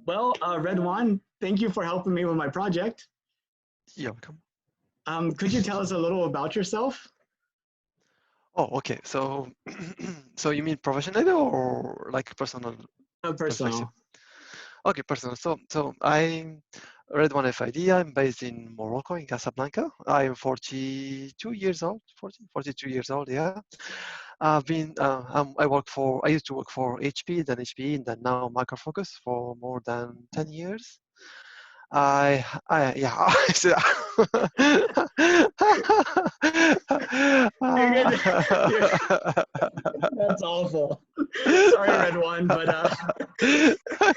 Well, Redouane, thank you for helping me with my project. You're welcome. Could you tell us a little about yourself? Oh, okay. So, so you mean professionally or like personal perspective? Personal. Okay, personal. So I'm Redouane FID. I'm based in Morocco, in Casablanca. I'm 42 years old, 42 years old, yeah. I used to work for HP, then HP, and then now Micro Focus for more than 10 years. Yeah. You're good. That's awful. Sorry, Redouane, but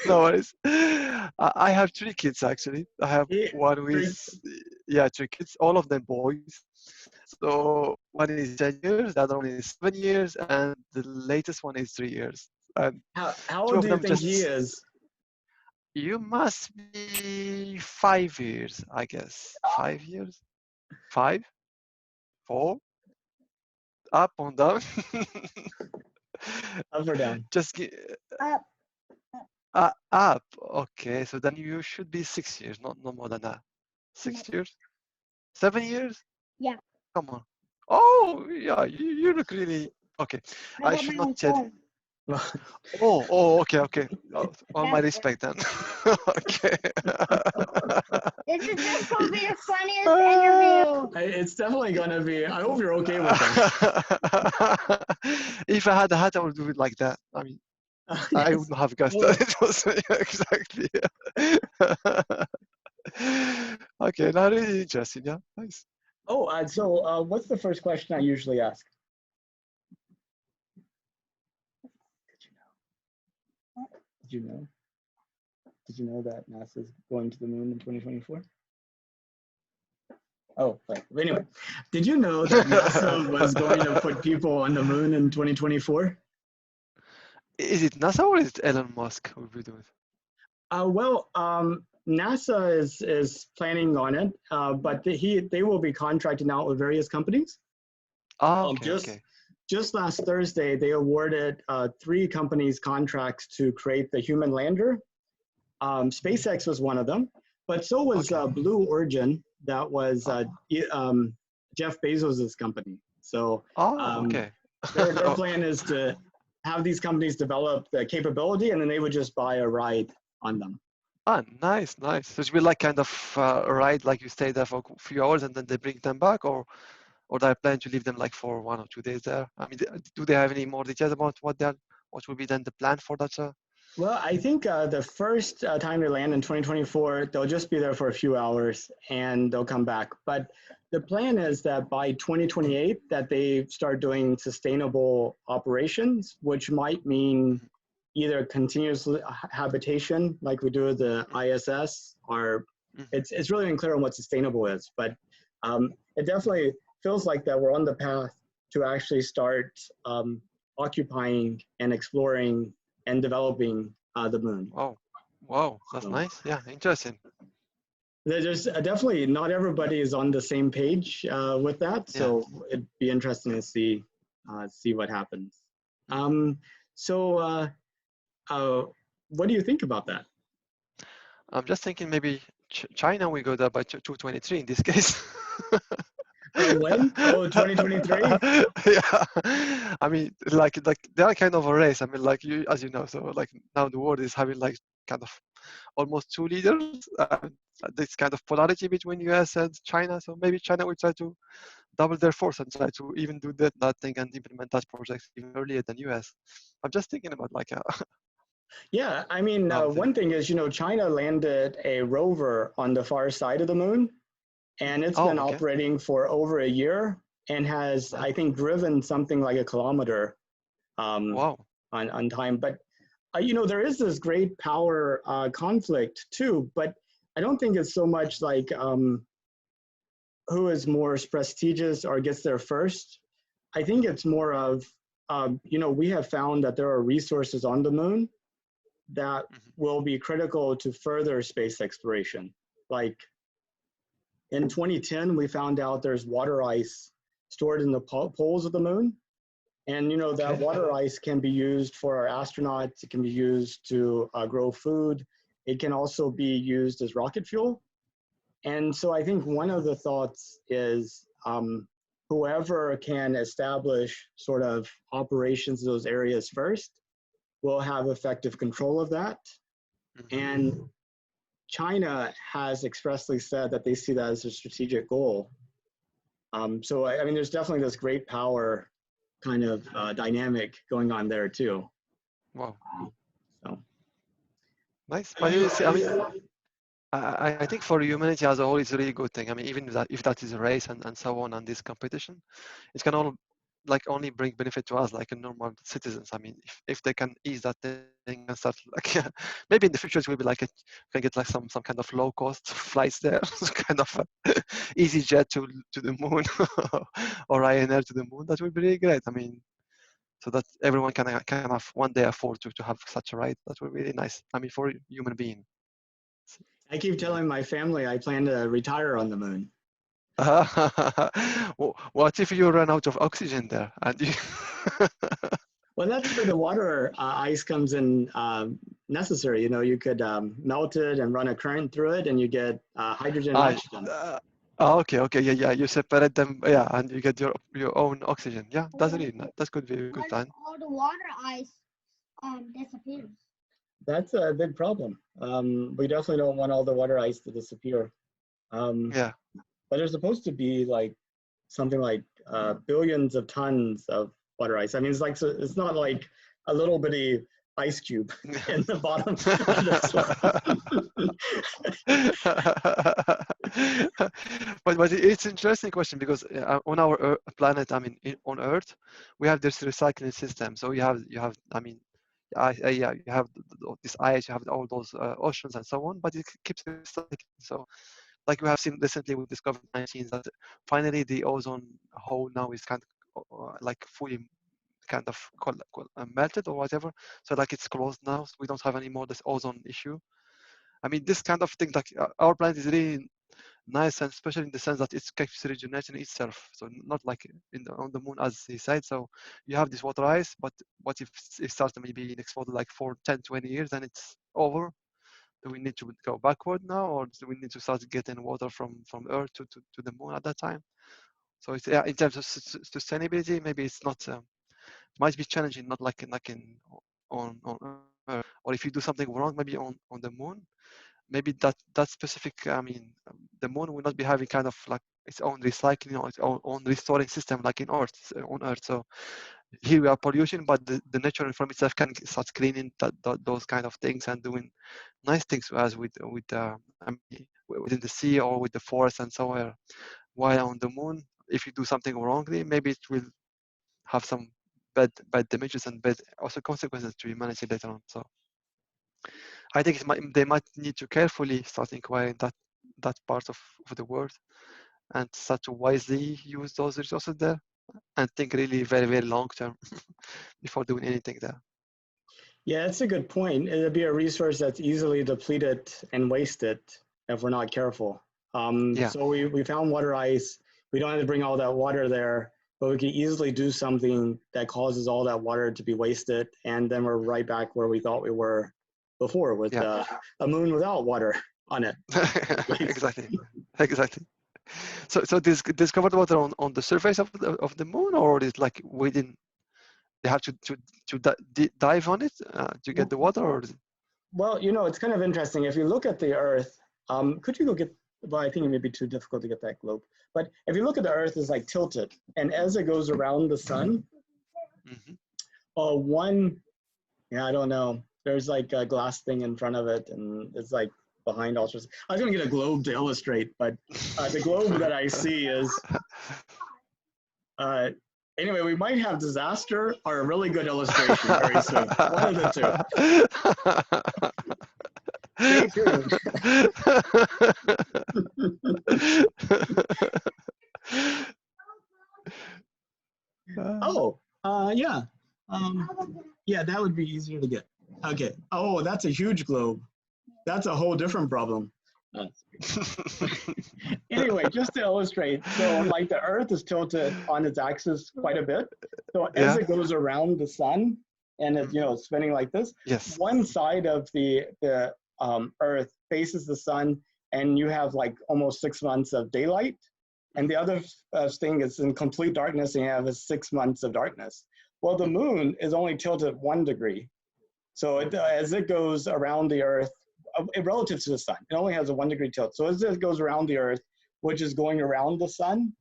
No worries. I have three kids actually. I have one who three, is, yeah, three kids, all of them boys. So one is 10 years, the other one is 7 years, and the latest one is 3 years. And how two old of do you them think he just, is? you must be 5 years, I guess. 5 years? Five? Four? Up and down? Up or down? Just up. Okay, so then you should be 6 years, not no more than that. 6 years? 7 years? Yeah. Come on. Oh, yeah, you look really okay. I I got should my not own tell. phone. Okay, okay. All my respect then. Okay. This is just gonna be the funniest interview. It's definitely gonna be. I hope you're okay with that. If I had a hat, I would do it like that. I mean, I Yes. wouldn't have guessed Well, that it was exactly. Okay, now really interesting. Yeah, nice. oh, so what's the first question I usually ask? Did you know? Did you know that NASA's going to the moon in 2024? Oh, right. Anyway, did you know that NASA was going to put people on the moon in 2024? Is it NASA or is it Elon Musk who will be doing it? NASA is planning on it, but they will be contracting out with various companies. Ah, Um, okay, just okay. just last Thursday, they awarded three companies contracts to create the human lander. SpaceX was one of them, but so was Okay. Blue Origin. That was Oh, Jeff Bezos's company. So oh, um, okay. their Oh, plan is to have these companies develop the capability, and then they would just buy a ride on them. ah, nice, nice. So it will like kind of ride, like you stay there for a few hours and then they bring them back, or they plan to leave them like for 1 or 2 days there. I mean, do they have any more details about what will be then the plan for that? Well, I think the first time they land in 2024, they'll just be there for a few hours and they'll come back. But the plan is that by 2028, that they start doing sustainable operations, which might mean either continuous habitation, like we do with the ISS, or Mm-hmm. it's really unclear on what sustainable is. But it definitely feels like that we're on the path to actually start occupying and exploring and developing the moon. Wow, wow, that's So nice. Yeah, interesting. there's definitely not everybody is on the same page with that. Yeah. So it'd be interesting to see what happens. Mm-hmm. Um, so uh, what do you think about that? I'm just thinking maybe China will go there by 223 in this case. When? Oh, 2023? Yeah, I mean, like they are kind of a race. I mean, like you, as you know, so like now the world is having like kind of almost two leaders. This kind of polarity between US and China. So maybe China will try to double their force and try to even do that thing and implement that project even earlier than US. I'm just thinking about like Yeah, I mean, how they. one thing is, China landed a rover on the far side of the moon, and it's Oh, been okay. operating for over a year and has, Nice. I think, driven something like a kilometer um, Wow. on time. But there is this great power conflict too, but I don't think it's so much like who is more prestigious or gets there first. I think it's more of, we have found that there are resources on the moon that Hmm. will be critical to further space exploration. Like in 2010, we found out there's water ice stored in the poles of the moon. And that Okay. water ice can be used for our astronauts. It can be used to grow food. It can also be used as rocket fuel. And so I think one of the thoughts is whoever can establish sort of operations in those areas first will have effective control of that. And China has expressly said that they see that as a strategic goal. So I mean, there's definitely this great power kind of dynamic going on there too. Wow. So Nice. But you see, I mean, I think for humanity as a whole, it's a really good thing. I mean, even if that is a race and so on and this competition, it can all like only bring benefit to us like a normal citizens. I mean, if they can ease that thing and start like maybe in the future it will be like can get like some kind of low cost flights there, kind of easy jet to the moon or Ryanair to the moon. That would be really great. I mean, so that everyone can have one day afford to have such a ride. That would be really nice. I mean, for a human being. I keep telling my family I plan to retire on the moon. What if you run out of oxygen there? And you Well, that's where the water ice comes in necessary. You know, you could melt it and run a current through it, and you get hydrogen and oxygen. okay, yeah. You separate them, yeah, and you get your own oxygen. Yeah, that's really nice. That could be a good plan. All the water ice disappears. That's a big problem. We definitely don't want all the water ice to disappear. Yeah. But there's supposed to be like something like billions of tons of water ice. I mean, it's like it's not like a little bitty ice cube in the bottom of the but it's an interesting question because on our planet, I mean, on Earth, we have this recycling system. So you have, I mean, yeah, you have this ice, you have all those oceans and so on, but it keeps recycling. So, like we have seen recently with this COVID-19, that finally the ozone hole now is kind of like fully kind of melted or whatever. So like it's closed now. So we don't have any more this ozone issue. I mean, this kind of thing, like our planet is really nice, and especially in the sense that it keeps regenerating itself. So not like on the moon, as he said. So you have this water ice, but what if it starts maybe being exploded like for 10, 20 years, then it's over? Do we need to go backward now, or do we need to start getting water from Earth to the moon at that time? So it's, yeah, in terms of sustainability, maybe it's not. Might be challenging, not like in on Earth. Or if you do something wrong, maybe on the moon, maybe that specific, I mean, the moon will not be having kind of like its own recycling or its own restoring system like on Earth. So here we are pollution, but the nature from itself can start cleaning those kind of things and doing nice things as with I mean, within the sea or with the forest and so on. While on the moon, if you do something wrongly, maybe it will have some bad damages and bad also consequences to humanity later on. So I think they might need to carefully start inquiring that part of the world and start to wisely use those resources there and think really very, very long term before doing anything there. Yeah, that's a good point. It'd be a resource that's easily depleted and wasted if we're not careful. Yeah. So we found water ice. We don't have to bring all that water there, but we can easily do something that causes all that water to be wasted, and then we're right back where we thought we were before with a moon without water on it. Exactly. So discovered water on the surface of the moon, or is it like within? They have to dive on it to get the water, or is it? Well, you know, it's kind of interesting. If you look at the Earth, could you go get? Well, I think it may be too difficult to get that globe. But if you look at the Earth, it's like tilted, and as it goes around the sun, I don't know. There's like a glass thing in front of it, and it's like behind all sorts. I was gonna get a globe to illustrate, but the globe that I see is. Anyway, we might have disaster or a really good illustration very soon. One of the two. Stay tuned. Yeah. Yeah, that would be easier to get. Okay. Oh, that's a huge globe. That's a whole different problem. Anyway, just to illustrate, so like the Earth is tilted on its axis quite a bit. So as it goes around the sun and it's spinning like this, one side of the Earth faces the sun, and you have like almost 6 months of daylight. And the other thing is in complete darkness, and you have 6 months of darkness. Well, the moon is only tilted 1 degree. So as it goes around the Earth, relative to the sun, it only has a 1 degree tilt. So as it goes around the Earth, which is going around the sun,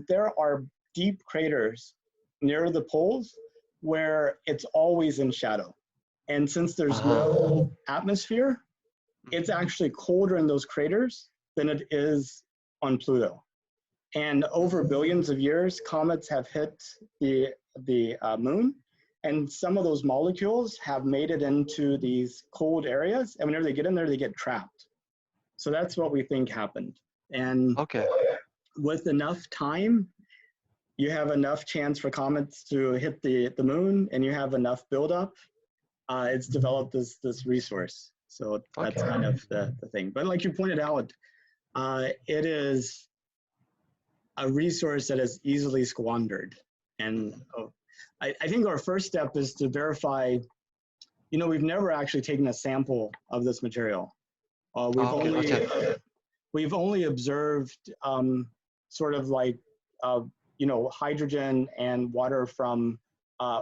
there are deep craters near the poles where it's always in shadow. And since there's no atmosphere, it's actually colder in those craters than it is on Pluto. And over billions of years, comets have hit the moon, and some of those molecules have made it into these cold areas, and whenever they get in there, they get trapped. So that's what we think happened. And with enough time, you have enough chance for comets to hit the moon, and you have enough buildup. It's developed this resource. So that's kind of the thing. But like you pointed out, it is a resource that is easily squandered. And I think our first step is to verify, we've never actually taken a sample of this material. We've only observed sort of like, hydrogen and water from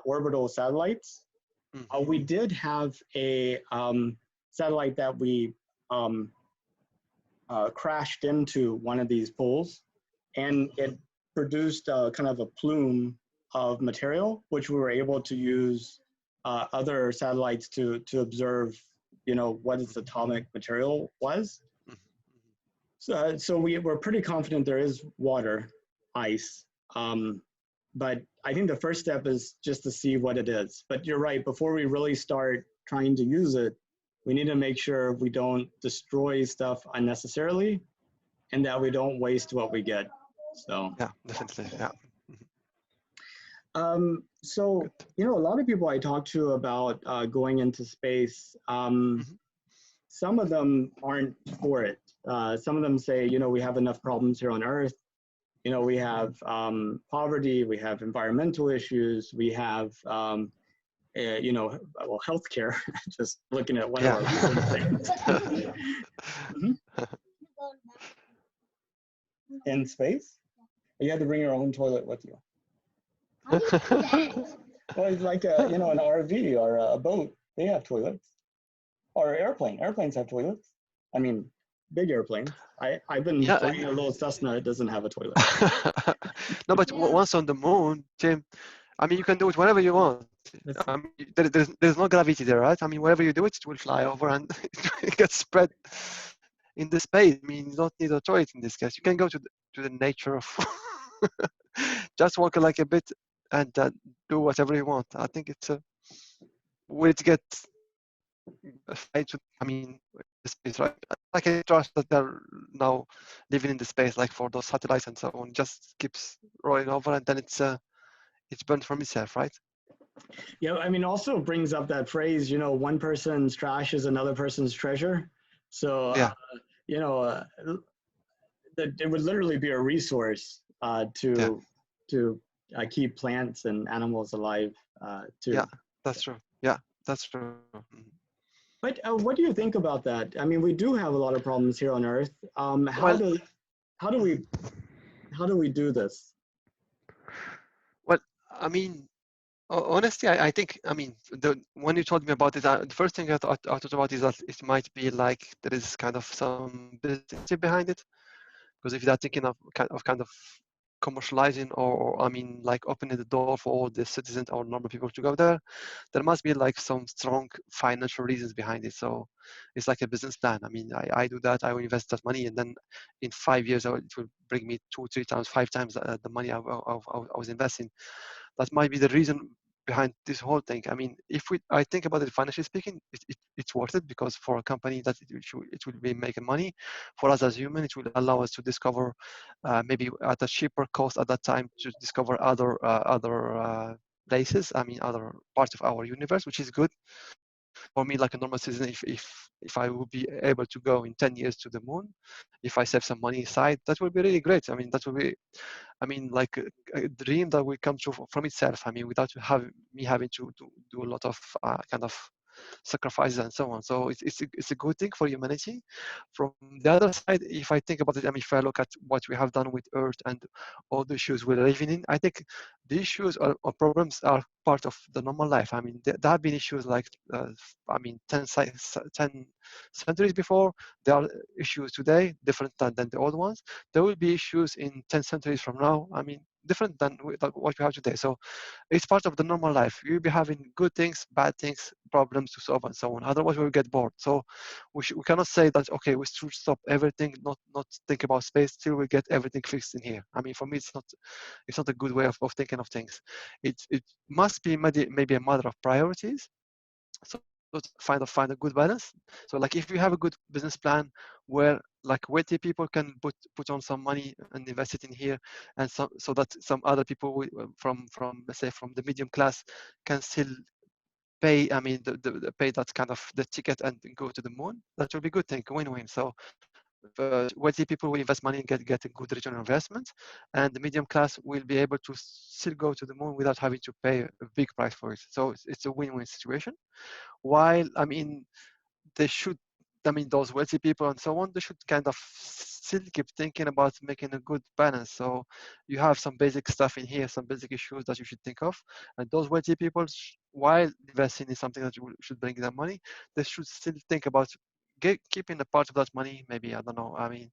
orbital satellites. We did have a satellite that we crashed into one of these poles, and it produced kind of a plume of material, which we were able to use other satellites to observe, what its atomic material was. So we're pretty confident there is water, ice, but I think the first step is just to see what it is. But you're right, before we really start trying to use it, we need to make sure we don't destroy stuff unnecessarily and that we don't waste what we get. So yeah, definitely, yeah. So, a lot of people I talk to about going into space, some of them aren't for it. Some of them say, we have enough problems here on Earth. We have poverty, we have environmental issues, we have, healthcare, just looking at one of our recent things. In space? You had to bring your own toilet with you. Well, it's like an RV or a boat. They have toilets. Or airplane. Airplanes have toilets. I mean, big airplanes. I've been flying a little Cessna. It doesn't have a toilet. No, but once on the moon, Jim, I mean, you can do it wherever you want. I mean, there's no gravity there, right? I mean, wherever you do it, it will fly over and it gets spread in the space. I mean, you don't need a toilet in this case. You can go to the nature of just walk like a bit and do whatever you want. I think it's a way to get the space, right? Like I trust that they're now living in the space, like for those satellites and so on, just keeps rolling over and then it's burned from itself, right? Yeah, I mean, also brings up that phrase, one person's trash is another person's treasure. So, it would literally be a resource to keep plants and animals alive too. Yeah, that's true. Yeah, that's true. But what do you think about that? I mean, we do have a lot of problems here on Earth. How do we do this? Well, I mean, honestly, I think, I mean, when you told me about it, the first thing I thought about is that it might be like there is kind of some business behind it. Because if they're thinking of kind of commercializing or I mean, like opening the door for all the citizens or normal people to go there, there must be like some strong financial reasons behind it. So it's like a business plan. I mean, I do that, I will invest that money, and then in 5 years, it will bring me 2, 3 times, 5 times the money I was investing. That might be the reason behind this whole thing. I mean, I think about it financially speaking, it's worth it, because for a company that it will be making money. For us as humans, it will allow us to discover maybe at a cheaper cost at that time to discover other places. I mean, other parts of our universe, which is good. For me, like a normal citizen, if I would be able to go in 10 years to the moon, if I save some money aside, that would be really great. I mean, that would be, I mean, like a dream that will come true from itself. I mean, without having to do a lot of kind of sacrifices and so on. So it's a good thing for humanity. From the other side, if I think about it, I mean, if I look at what we have done with Earth and all the issues we're living in, I think the issues or problems are part of the normal life. I mean, there have been issues like, I mean, 10 centuries before. There are issues today different than the old ones. There will be issues in 10 centuries from now. I mean, different than what we have today. So it's part of the normal life. You'll be having good things, bad things, problems to solve, and so on. Otherwise, we'll get bored. So we cannot say that, okay, we should stop everything, not think about space till we get everything fixed in here. I mean, for me, it's not a good way of thinking of things. It must be maybe a matter of priorities. So find a good balance. So like if you have a good business plan where like wealthy people can put on some money and invest it in here, and so that some other people from let's say from the medium class can still pay, I mean, pay that kind of the ticket and go to the moon, that will be a good thing, win-win. So wealthy people will invest money and get a good return on investment, and the medium class will be able to still go to the moon without having to pay a big price for it. So it's a win-win situation. While I mean, they should, I mean, those wealthy people and so on, they should kind of still keep thinking about making a good balance. So you have some basic stuff in here, some basic issues that you should think of. And those wealthy people, while investing in something that should bring them money, they should still think about keeping a part of that money, maybe, I don't know, I mean,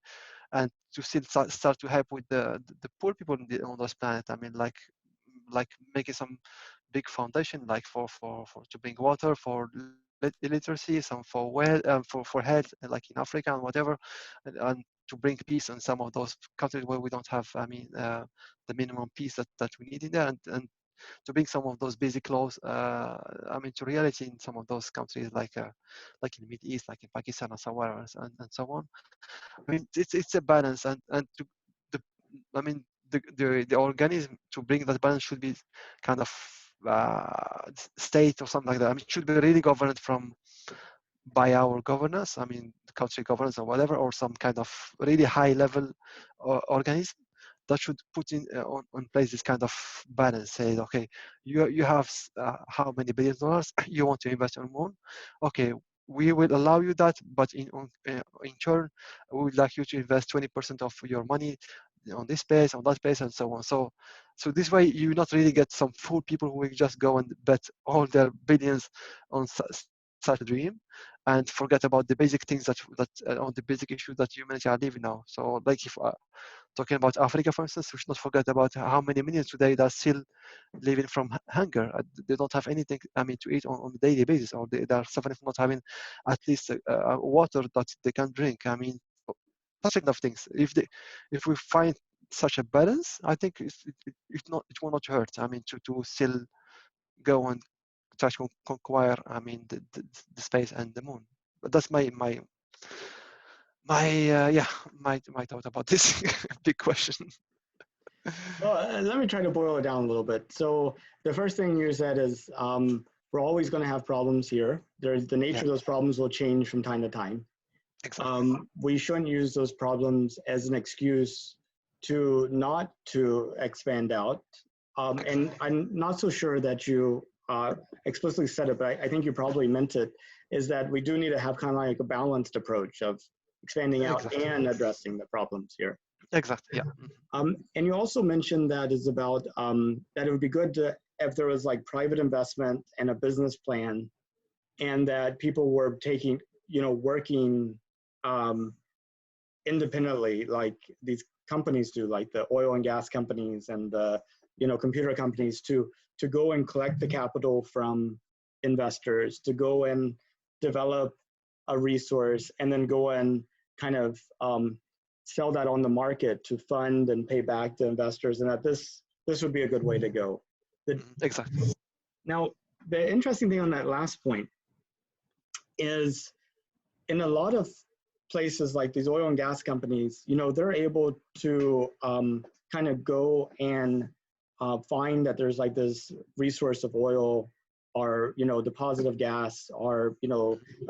and to still start to help with the poor people on this planet. I mean, like making some big foundation, like for to bring water, for illiteracy, some for for health, like in Africa and whatever, and to bring peace in some of those countries where we don't have, I mean, the minimum peace that we need in there, and to bring some of those basic laws, I mean, to reality in some of those countries, like in the Middle East, like in Pakistan and so on, and so on. I mean, it's a balance, and to the, I mean, the organism to bring that balance should be kind of state or something like that. I mean, it should be really governed by our governance. I mean, country governance or whatever, or some kind of really high level organism that should put on place this kind of balance. Say, okay, you have how many billions of dollars you want to invest on Moon? Okay, we will allow you that, but in turn, we would like you to invest 20% of your money on this space, on that space, and so on. So this way, you not really get some fool people who will just go and bet all their billions on such a dream, and forget about the basic things on the basic issues that humanity are living now. So, like if talking about Africa, for instance, we should not forget about how many millions today that are still living from hunger. They don't have anything, I mean, to eat on a daily basis, or they are suffering from not having at least water that they can drink. I mean, such kind of things. If we find such a balance, I think it will not hurt. I mean, to still go and try to conquer, I mean, the space and the moon. But that's my thought about this big question. Well, let me try to boil it down a little bit. So the first thing you said is we're always going to have problems here. There's the nature of those problems will change from time to time. Exactly. We shouldn't use those problems as an excuse to not to expand out. And I'm not so sure that you explicitly said it, but I think you probably meant it, is that we do need to have kind of like a balanced approach of expanding out Exactly. and addressing the problems here. Exactly. Yeah. And you also mentioned that is about that it would be good to, if there was like private investment and a business plan, and that people were taking, working independently, like these companies do, like the oil and gas companies and the computer companies, to go and collect the capital from investors, to go and develop a resource, and then go and kind of sell that on the market to fund and pay back to investors, and that this would be a good way to go. Exactly. Now, the interesting thing on that last point is, in a lot of places like these oil and gas companies, they're able to kind of go and find that there's like this resource of oil, or deposit of gas, or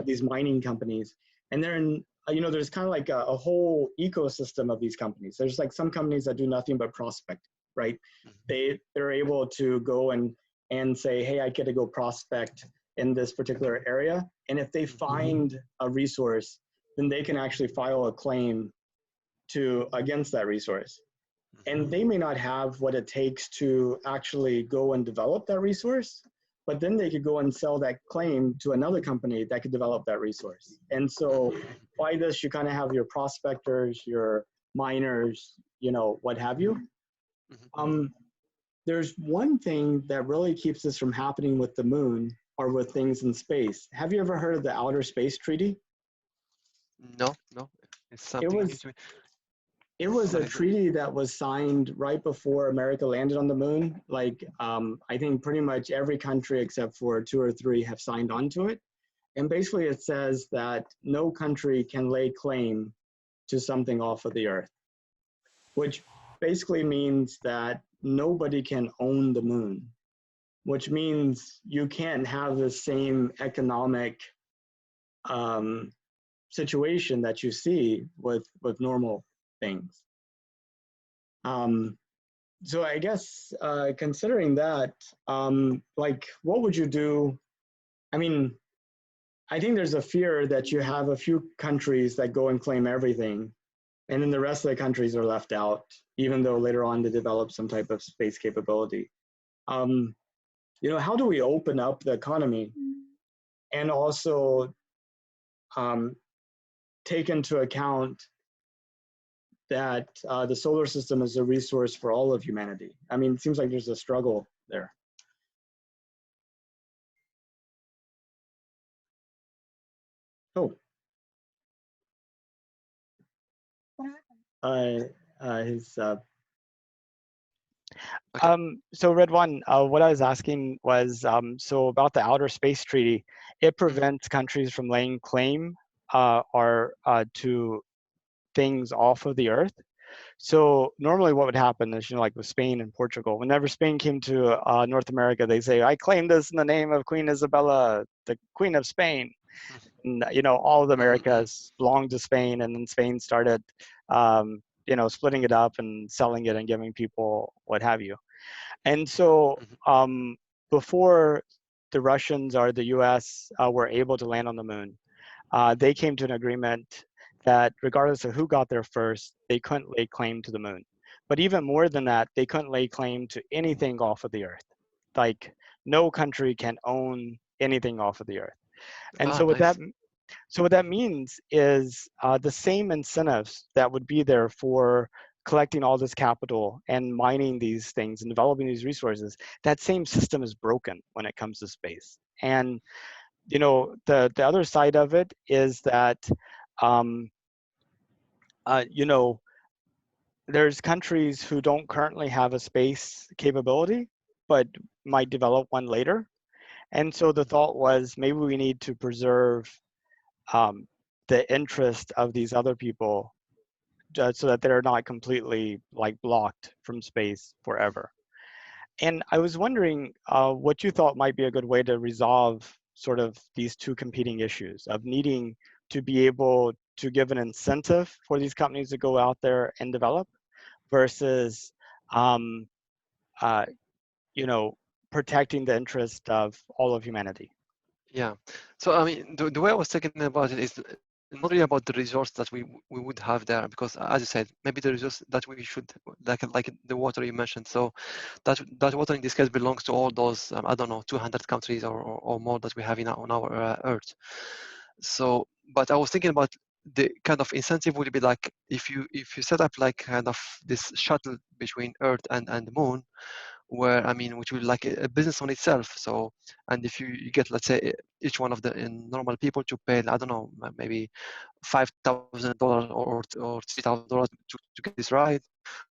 these mining companies, and then there's kind of like a whole ecosystem of these companies. There's like some companies that do nothing but prospect, right? They're able to go and say, hey, I get to go prospect in this particular area. And if they find a resource, then they can actually file a claim against that resource. And they may not have what it takes to actually go and develop that resource, but then they could go and sell that claim to another company that could develop that resource. And so by this, you kind of have your prospectors, your miners, you know, what have you. There's one thing that really keeps this from happening with the moon or with things in space. Have you ever heard of the Outer Space Treaty? No, it's something new to me. It was a treaty that was signed right before America landed on the moon. Like, I think pretty much every country except for 2 or 3 have signed on to it. And basically it says that no country can lay claim to something off of the Earth, which basically means that nobody can own the moon, which means you can't have the same economic situation that you see with normal things. So I guess considering that, like, what would you do? I mean, I think there's a fear that you have a few countries that go and claim everything, and then the rest of the countries are left out, even though later on they develop some type of space capability. You know, how do we open up the economy and also take into account that the solar system is a resource for all of humanity? I mean, it seems like there's a struggle there. Oh. So Redouane, what I was asking was, so about the Outer Space Treaty, it prevents countries from laying claim to things off of the Earth. So normally what would happen is, you know, like with Spain and Portugal, whenever Spain came to North America, they say, I claim this in the name of Queen Isabella, the Queen of Spain. And, you know, all of Americas belonged to Spain, and then Spain started, you know, splitting it up and selling it and giving people what have you. And so before the Russians or the US were able to land on the moon, they came to an agreement that regardless of who got there first, they couldn't lay claim to the moon. But even more than that, they couldn't lay claim to anything off of the Earth. Like, no country can own anything off of the Earth. And so what Nice. what that means is the same incentives that would be there for collecting all this capital and mining these things and developing these resources, that same system is broken when it comes to space. And you know, the other side of it is that you know, there's countries who don't currently have a space capability, but might develop one later. And so the thought was, maybe we need to preserve the interest of these other people so that they're not completely like blocked from space forever. And I was wondering what you thought might be a good way to resolve sort of these two competing issues of needing to be able to give an incentive for these companies to go out there and develop versus, you know, protecting the interest of all of humanity. Yeah. So I mean, the way I was thinking about it is not really about the resource that we would have there, because as you said, maybe the resource that we should, like the water you mentioned. So that water in this case belongs to all those I don't know, 200 countries or more that we have on our Earth. So, but I was thinking about the kind of incentive would be like if you set up like kind of this shuttle between Earth and the moon, where I mean, which will like a business on itself. So, and if you get, let's say, each one of the normal people to pay, I don't know, maybe $5,000 or $3,000 to get this ride,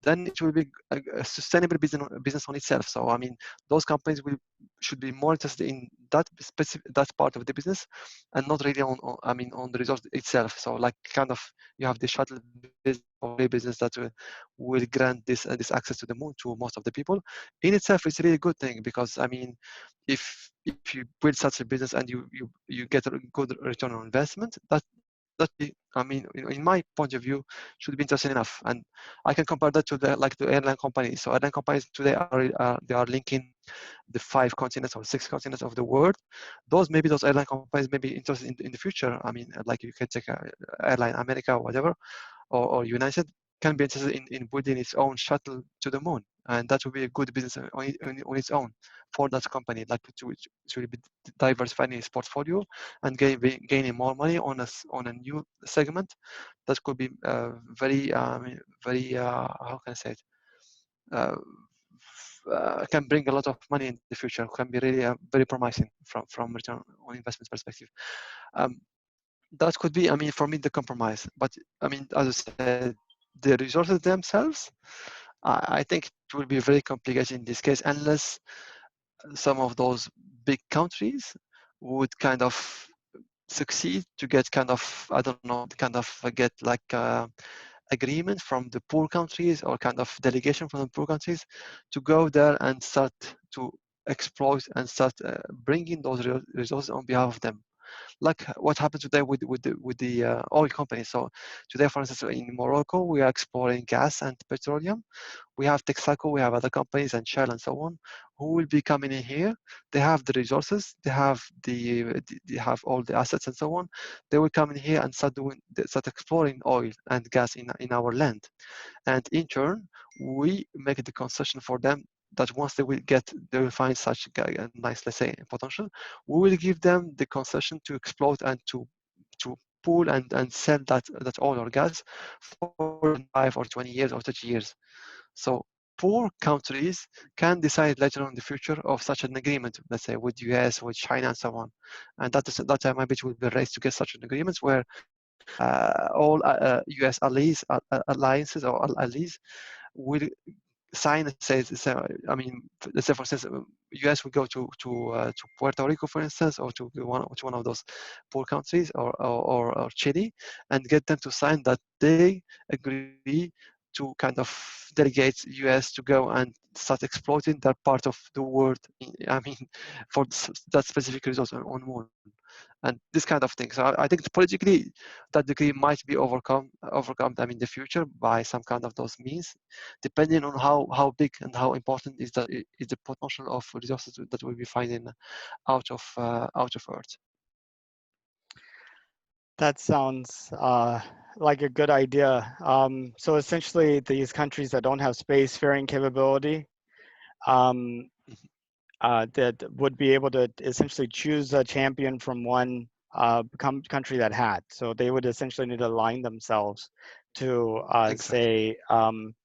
then it will be a sustainable business on itself. So, I mean, those companies should be more interested in that part of the business, and not really on the result itself. So, like, kind of, you have the shuttle business that will grant this access to the moon to most of the people. In itself, it's really a good thing, because I mean, if you build such a business and you get a good return on investment, that I mean, in my point of view, should be interesting enough. And I can compare that to the airline companies. So airline companies today they are linking the 5 continents or 6 continents of the world. Those airline companies may be interested in the future. I mean, like you can take airline America or whatever, or United can be interested in building its own shuttle to the moon, and that would be a good business on its own for that company, like to be diversifying its portfolio and gaining more money on a new segment that could be very how can I say it, uh, can bring a lot of money in the future, can be really very promising from return on investment perspective. Um, that could be, I mean, for me, the compromise. But I mean, as I said, the resources themselves, I think it will be very complicated in this case unless some of those big countries would kind of succeed to get kind of, I don't know, kind of get like agreement from the poor countries or kind of delegation from the poor countries to go there and start to exploit and start bringing those resources on behalf of them, like what happened today with the oil companies. So today, for instance, in Morocco, we are exploring gas and petroleum. We have Texaco, we have other companies and Shell and so on, who will be coming in here. They have the resources, they have all the assets and so on. They will come in here and start exploring oil and gas in our land. And in turn, we make the concession for them that once they will find such a nice, let's say, potential, we will give them the concession to exploit and to pool and sell that oil or gas for 5 or 20 years or 30 years. So poor countries can decide later on in the future of such an agreement, let's say with US, with China, and so on. And that time maybe it will be raised to get such an agreement where all US alliances or allies will sign and says, I mean, let's say for instance, US will go to Puerto Rico, for instance, or to one of those poor countries, or Chile, and get them to sign that they agree to kind of delegate US to go and start exploiting that part of the world. I mean, for that specific resource on moon. And this kind of thing. So I think politically, that degree might be overcome. I mean, in the future by some kind of those means, depending on how big and how important is the potential of resources that we'll be finding out of Earth. That sounds like a good idea. So essentially, these countries that don't have spacefaring capability um, that would be able to essentially choose a champion from one country that had. So they would essentially need to align themselves to, Exactly. say,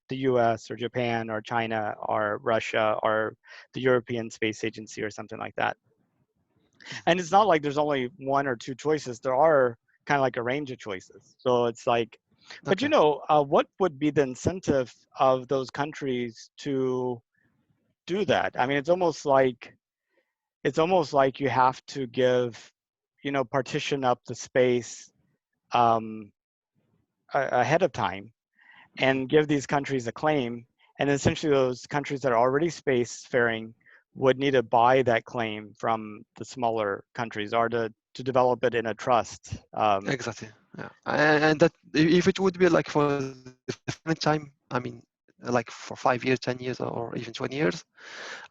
the US or Japan or China or Russia or the European Space Agency or something like that. And it's not like there's only one or two choices. There are kind of like a range of choices. So it's like, but Okay. what would be the incentive of those countries to do that? I mean, it's almost like you have to give, partition up the space um, ahead of time Mhm. and give these countries a claim. And essentially, those countries that are already spacefaring would need to buy that claim from the smaller countries or to develop it in a trust. Exactly. Yeah. And that if it would be like for the definite time, I mean, like for 5 years, 10 years, or even 20 years,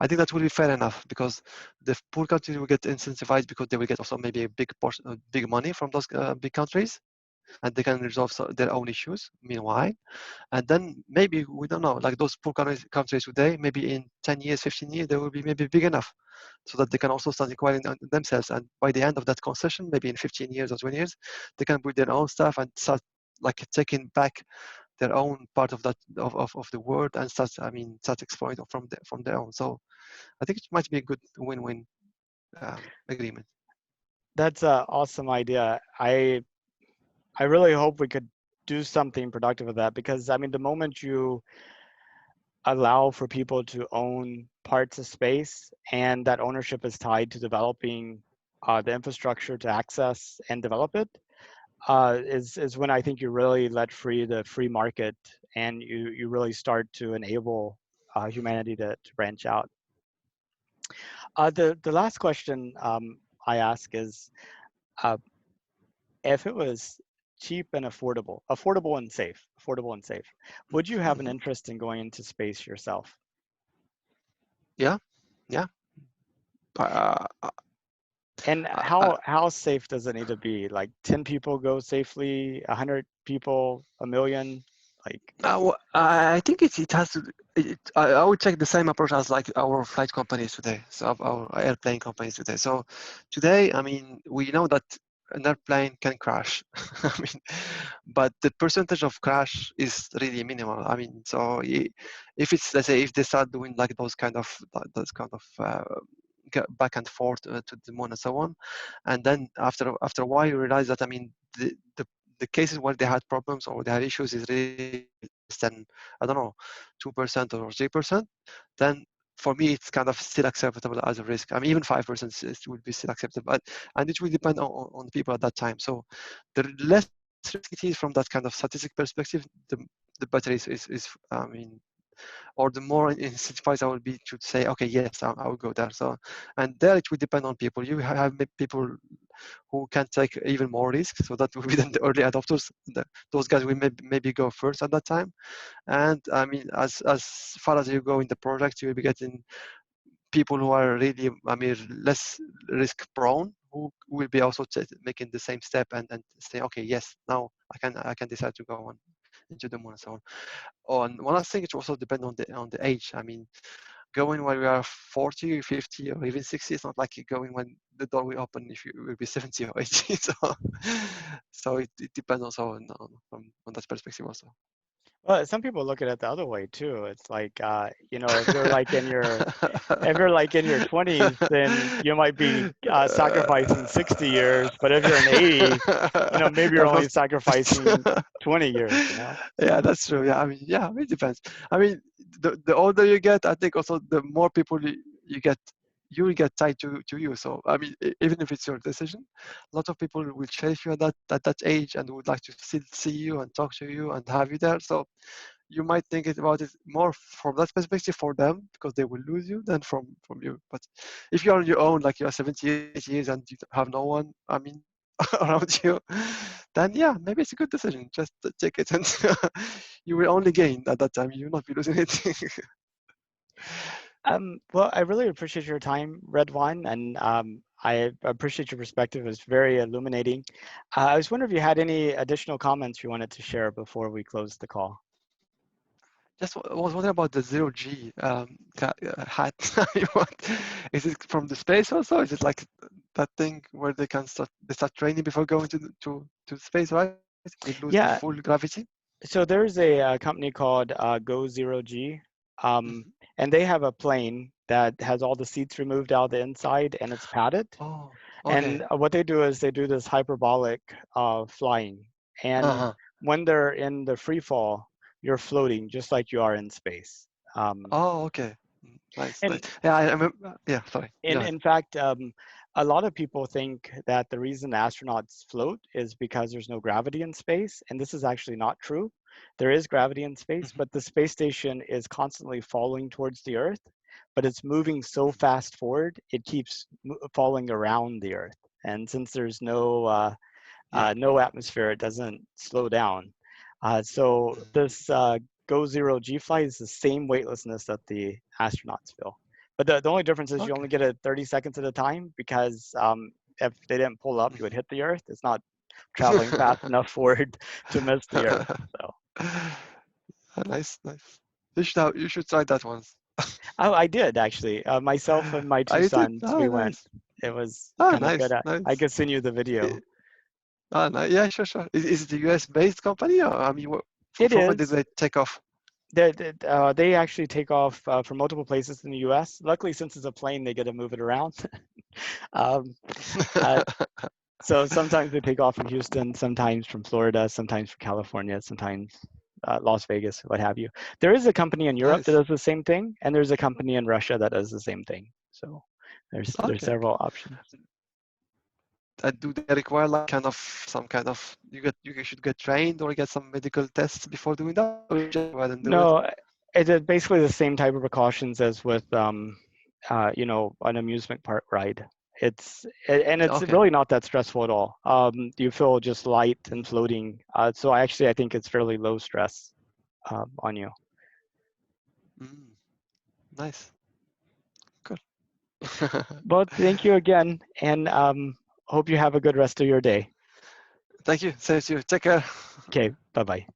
I think that will be fair enough because the poor countries will get incentivized because they will get also maybe a big portion, big money from those big countries, and they can resolve their own issues meanwhile. And then maybe, we don't know, like those poor countries today, maybe in 10 years, 15 years, they will be maybe big enough so that they can also start acquiring themselves. And by the end of that concession, maybe in 15 years or 20 years, they can build their own stuff and start like taking back their own part of that of the world and start exploring from their own. So I think it might be a good win-win agreement. That's an awesome idea. I really hope we could do something productive with that because I mean, the moment you allow for people to own parts of space and that ownership is tied to developing the infrastructure to access and develop it, is when I think you really let free the free market and you really start to enable humanity to branch out. The last question I ask is, uh, if it was cheap and affordable, affordable and safe, would you have an Mhm. interest in going into space yourself? Yeah, yeah. Uh, uh, And uh, how safe does it need to be? Like 10 people go safely, 100 people, a million? Like, I think it has to. I would take the same approach as like our flight companies today, so our airplane companies today. So today, I mean, we know that an airplane can crash. I mean, but the percentage of crash is really minimal. I mean, so if it's, let's say, if they start doing like back and forth to the moon and so on, and then after a while you realize that, I mean, the cases where they had problems or they had issues is really less than, I don't know, 2% or 3%, then for me it's kind of still acceptable as a risk. I mean, even 5% would be still acceptable, and it will depend on the people at that time. So the less risk it is from that kind of statistic perspective, the better is I mean, or the more incentivized I will be to say, okay, yes, I will go there. So, and there it will depend on people. You have people who can take even more risks. So that will be then the early adopters. Those guys will maybe go first at that time. And I mean, as far as you go in the project, you will be getting people who are really, I mean, less risk prone, who will be also making the same step and say, okay, yes, now I can decide to go on into the moon and so on. Oh, and one last thing, it also depends on the age. I mean, going when we are 40, 50, or even 60, it's not like you going when the door will open if you will be 70 or 80. So it depends also on that perspective also. well, some people look at it the other way too. It's like, if you're like in your if you're like in your 20s, then you might be sacrificing 60 years. But if you're in 80, maybe you're That's only most. sacrificing 20 years. Yeah, that's true. Yeah, I mean, yeah, it depends. I mean, the older you get, I think also the more people you get, you will get tied to you. So I mean, even if it's your decision, a lot of people will chase you at that age and would like to still see you and talk to you and have you there. So you might think about it more from that perspective for them because they will lose you than from you. But if you're on your own, like you're 70, 80 years and you have no one, I mean, around you, then yeah, maybe it's a good decision. Just take it, and you will only gain at that time. You will not be losing anything. Well, I really appreciate your time, Redouane, and I appreciate your perspective. It's very illuminating. I was wondering if you had any additional comments you wanted to share before we close the call. Just was wondering about the zero G hat. Is it from the space also? Is it like that thing where they start training before going to space, right? They lose the Yeah, full gravity. so there's a company called Go Zero G, Mhm. and they have a plane that has all the seats removed out of the inside and it's padded. Oh, And okay. what they do is they do this hyperbolic flying. And Uh-huh. when they're in the free fall, you're floating just like you are in space. Um, Oh, okay. Nice, nice. and Yeah, I remember. Yeah, sorry. Go ahead. in fact, a lot of people think that the reason astronauts float is because there's no gravity in space, and this is actually not true. There is gravity in space, Mhm. but the space station is constantly falling towards the Earth, but it's moving so fast forward, it keeps falling around the Earth. And since there's Yeah. no atmosphere, it doesn't slow down. So Mhm. this Go Zero G flight is the same weightlessness that the astronauts feel. But the only difference is you Okay. only get it 30 seconds at a time because if they didn't pull up, you would Mhm. hit the Earth. It's not traveling fast enough forward to miss the Earth. So Nice, nice. You should try that once. I did actually. Myself and my two I did. sons, Oh, we went. nice. It was Oh, kind of good. nice, I nice. could send you the video. Oh, nice. Yeah, sure, sure. Is it a US-based company, or I mean, It from when did is. they take off? They actually take off from multiple places in the U.S. Luckily, since it's a plane, they get to move it around. um, uh, so sometimes they take off from Houston, sometimes from Florida, sometimes from California, sometimes Las Vegas, what have you. There is a company in Europe that Nice. does the same thing, and there's a company in Russia that does the same thing. So there's Okay. several options. Do they require like kind of some kind of you should get trained or get some medical tests before doing that, or you just go ahead and do it? No, it is basically the same type of precautions as with an amusement park ride. And it's Okay. really not that stressful at all. You feel just light and floating. So I think it's fairly low stress on you. Mm, nice. Cool. But thank you again, and hope you have a good rest of your day. Thank you. Same to you. Take care. Okay, bye-bye.